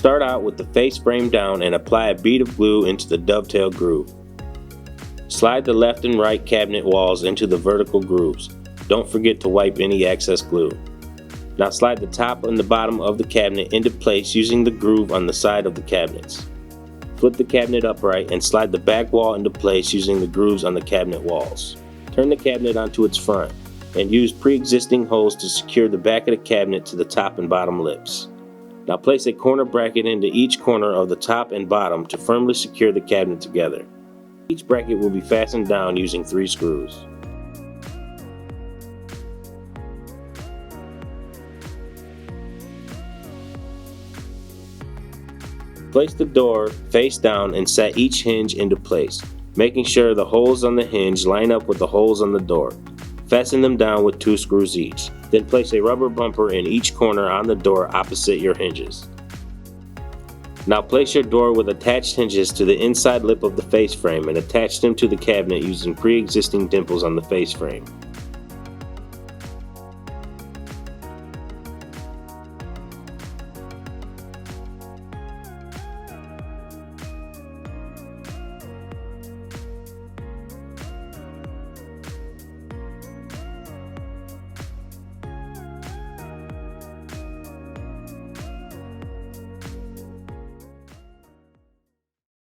Start out with the face frame down and apply a bead of glue into the dovetail groove. Slide the left and right cabinet walls into the vertical grooves. Don't forget to wipe any excess glue. Now slide the top and the bottom of the cabinet into place using the groove on the side of the cabinets. Flip the cabinet upright and slide the back wall into place using the grooves on the cabinet walls. Turn the cabinet onto its front and use pre-existing holes to secure the back of the cabinet to the top and bottom lips. Now place a corner bracket into each corner of the top and bottom to firmly secure the cabinet together. Each bracket will be fastened down using 3 screws. Place the door face down and set each hinge into place, making sure the holes on the hinge line up with the holes on the door. Fasten them down with 2 screws each. Then place a rubber bumper in each corner on the door opposite your hinges. Now place your door with attached hinges to the inside lip of the face frame and attach them to the cabinet using pre-existing dimples on the face frame.